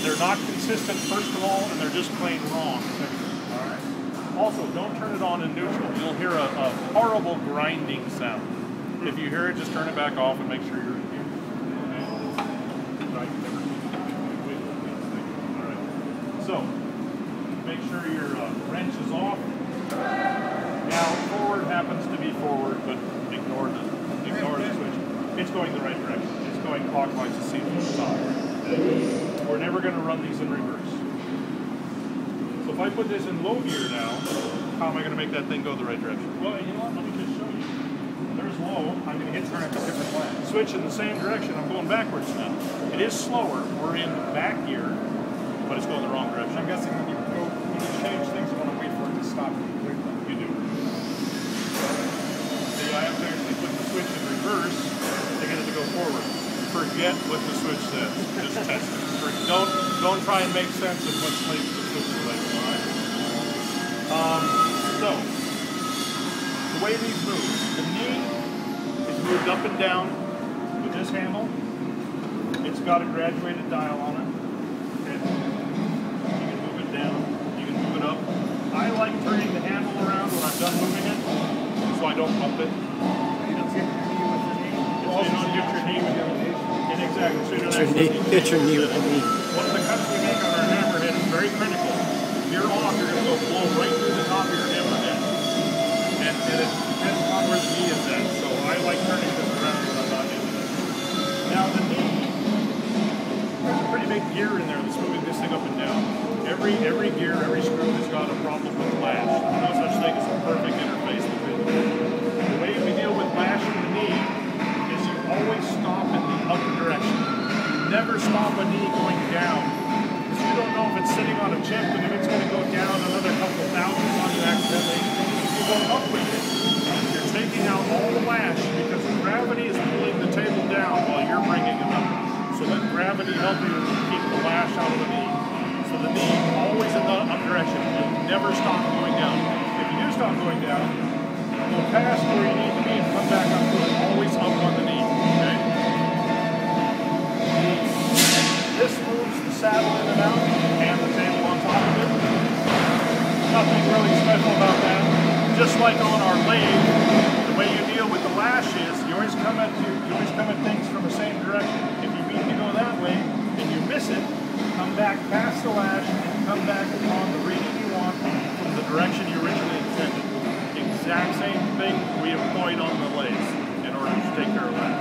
they're not consistent, first of all, and they're just plain wrong. All right. Also, don't turn it on in neutral. You'll hear a horrible grinding sound. If you hear it, just turn it back off and make sure you're in here. Okay. All right. So, make sure your wrench is off. Now, forward happens to be forward, but ignore the switch. It's going the right direction. It's going clockwise to see from the top. Okay. We're never going to run these in reverse. So if I put this in low gear now, how am I going to make that thing go the right direction? Well, you know what? Let me just show you. There's low. I'm going to hit a different way. Switch in the same direction. I'm going backwards now. It is slower. We're in back gear, but it's going the wrong direction. I'm guessing when you change things, you want to wait for it to stop completely. You do. See, I have to actually put the switch in reverse to get it to go forward. Forget what the switch says. Just test it. Don't try and make sense of what the switch is like. So, the way these move, the knee is moved up and down with this handle. It's got a graduated dial on it. Okay. You can move it down. You can move it up. I like turning the handle around when I'm done moving it, so I don't bump it. You don't get your knee with your knee. So you don't get your knee with your knee. Exactly. So Get your knee with your knee. One of the cuts we make on our hammerhead is very critical. If you're off, you're going to go blow right through the top of your hammerhead. And it depends on where the knee is at. So I like turning this around when I'm not using it. Now the knee, there's a pretty big gear in there that's moving this thing up and down. Every gear, every screw has got a problem with lash. There's no such thing as a perfect interface between the two. The way we deal with lash in the knee is you always stop in the upper direction. You never stop a knee going down. Because you don't know if it's sitting on a chip and if it's going to go down another couple thousands on you accidentally. If you go up with it, you're taking out all the lash because gravity is pulling the table down while you're bringing it up. So let gravity help you keep the lash out of the knee. So the knee always in the up direction. You'll never stop going down. If you do stop going down, go past where you need to be and come back up to it. Always up on the knee. Okay? This moves the saddle in and out and the table on top of it. Nothing really special about that. Just like on our lathe, the way you deal with the lash is you always come at things from the same direction. If you mean to go that way and you miss it, come back past the lash and come back on the reading you want from the direction you originally intended. Exact same thing we employed on the lathe in order to take care of that.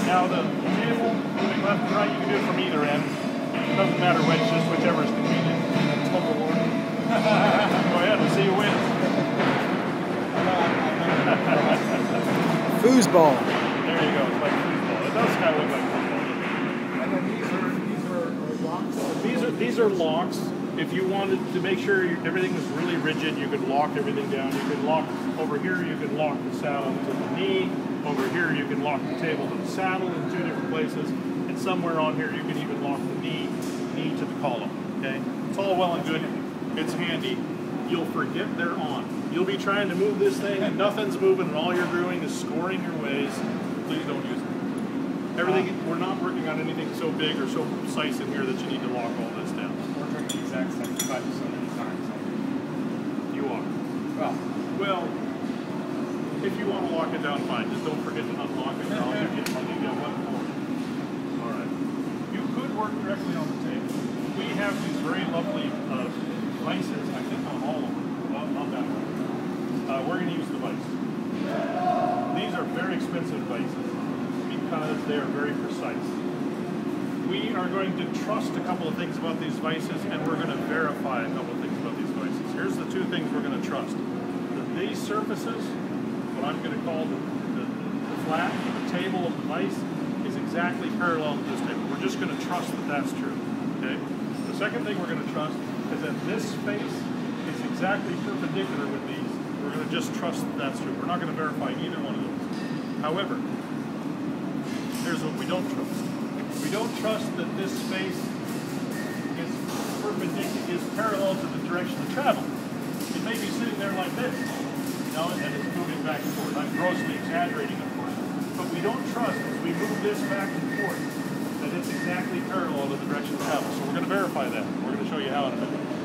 Now the table moving left and right, you can do it from either end. It doesn't matter which, just whichever is convenient. Go ahead and see you win. Foosball. There you go. It's like foosball. It does kind of look like football. And then these are locks. These are locks. If you wanted to make sure everything was really rigid, you could lock everything down. You could lock over here. You could lock the saddle to the knee. Over here, you can lock the table to the saddle in two different places. And somewhere on here, you can even lock the knee to the column. Okay, it's all well and good. It's handy. You'll forget they're on. You'll be trying to move this thing and nothing's moving and all you're doing is scoring your ways. Please don't use it. Everything, we're not working on anything so big or so precise in here that you need to lock all this down. We're doing the exact same cut so many times. You are. Well, if you want to lock it down, fine. Just don't forget to unlock it. I'll give you one more. All right. You could work directly on the table. We have these very lovely vices, I think on all of them. Well, not that one. We're going to use the vice. These are very expensive vices because they are very precise. We are going to trust a couple of things about these vices and we're going to verify a couple of things about these vices. Here's the two things we're going to trust. These surfaces, what I'm going to call the flat, the table of the vice, is exactly parallel to this table. We're just going to trust that that's true. Okay? The second thing we're going to trust is that this space is exactly perpendicular with these. We're going to just trust that that's true. We're not going to verify either one of those. However, here's what we don't trust. We don't trust that this space is perpendicular, is parallel to the direction of travel. It may be sitting there like this, and it's moving back and forth. I'm grossly exaggerating, of course. But we don't trust, as we move this back and forth, that it's exactly parallel to the direction of travel. verify that. We're going to show you how in a minute.